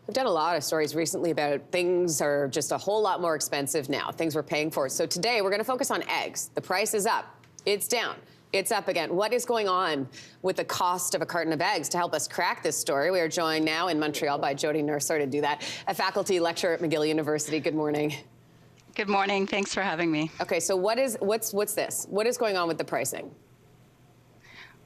We've done a lot of stories recently about things are just a whole lot more expensive now, things we're paying for. So today we're going to focus on eggs. The price is up, it's down, it's up again. What is going on with the cost of a carton of eggs? To help us crack this story, we are joined now in Montreal by Jodey Nurser to do that, a faculty lecturer at McGill University. Good morning. Good morning. Thanks for having me. Okay, so what's this? What is going on with the pricing?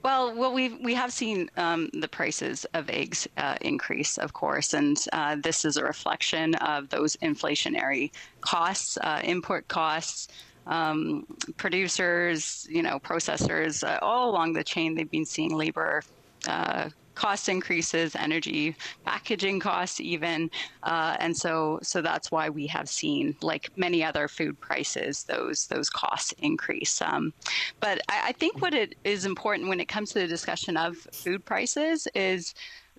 Well, we have seen the prices of eggs increase, of course, and this is a reflection of those inflationary costs, import costs, producers, processors, all along the chain. They've been seeing labor cost increases, energy, packaging costs even, and so that's why we have seen, like many other food prices, those costs increase. But I think what it is important when it comes to the discussion of food prices is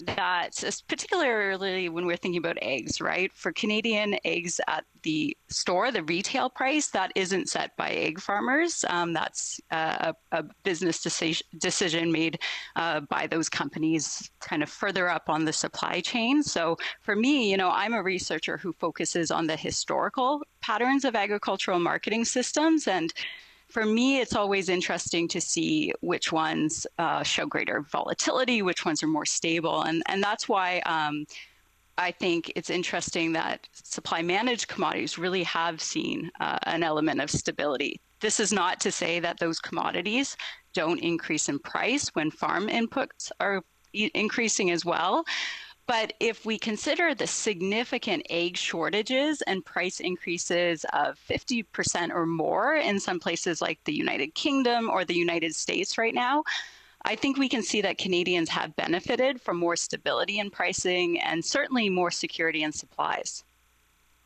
that, particularly when we're thinking about eggs, right? For Canadian eggs at the store, the retail price, that isn't set by egg farmers. That's a business decision made by those companies kind of further up on the supply chain. So for me, I'm a researcher who focuses on the historical patterns of agricultural marketing systems. And for me, it's always interesting to see which ones show greater volatility, which ones are more stable. And that's why I think it's interesting that supply managed commodities really have seen an element of stability. This is not to say that those commodities don't increase in price when farm inputs are increasing as well. But if we consider the significant egg shortages and price increases of 50% or more in some places like the United Kingdom or the United States right now, I think we can see that Canadians have benefited from more stability in pricing and certainly more security in supplies.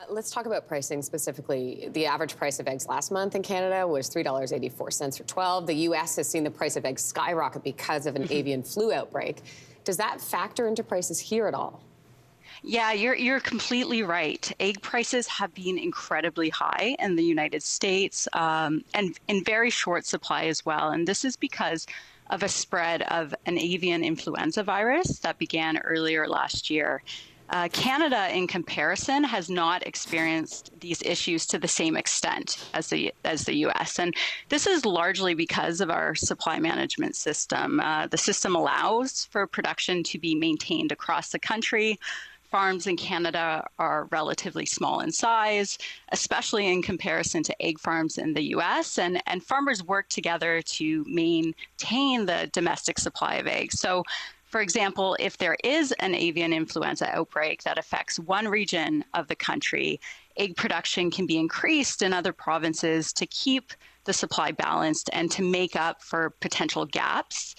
Let's talk about pricing specifically. The average price of eggs last month in Canada was $3.84 for 12. The U.S. has seen the price of eggs skyrocket because of an avian flu outbreak. Does that factor into prices here at all? Yeah, you're completely right. Egg prices have been incredibly high in the United States and in very short supply as well. And this is because of a spread of an avian influenza virus that began earlier last year. Canada, in comparison, has not experienced these issues to the same extent as the U.S. And this is largely because of our supply management system. The system allows for production to be maintained across the country. Farms in Canada are relatively small in size, especially in comparison to egg farms in the U.S. And farmers work together to maintain the domestic supply of eggs. So, for example, if there is an avian influenza outbreak that affects one region of the country, egg production can be increased in other provinces to keep the supply balanced and to make up for potential gaps.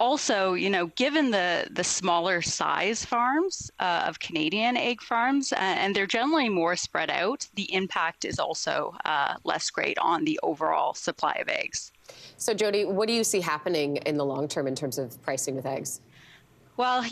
Also, given the smaller size farms of Canadian egg farms, and they're generally more spread out, the impact is also less great on the overall supply of eggs. So, Jodey, what do you see happening in the long term in terms of pricing with eggs? Well,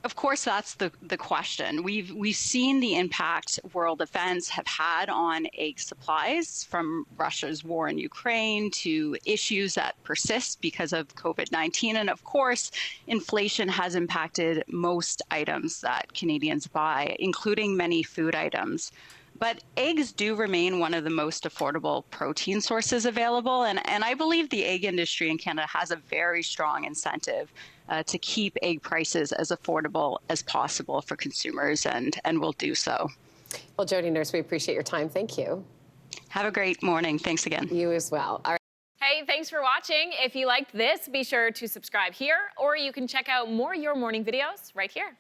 of course, that's the question. We've seen the impact world events have had on egg supplies, from Russia's war in Ukraine to issues that persist because of COVID-19. And of course, inflation has impacted most items that Canadians buy, including many food items. But eggs do remain one of the most affordable protein sources available. And I believe the egg industry in Canada has a very strong incentive to keep egg prices as affordable as possible for consumers, and will do so. Well, Jodey Nurser, we appreciate your time. Thank you. Have a great morning. Thanks again. You as well. All right. Hey, thanks for watching. If you liked this, be sure to subscribe here, or you can check out more Your Morning videos right here.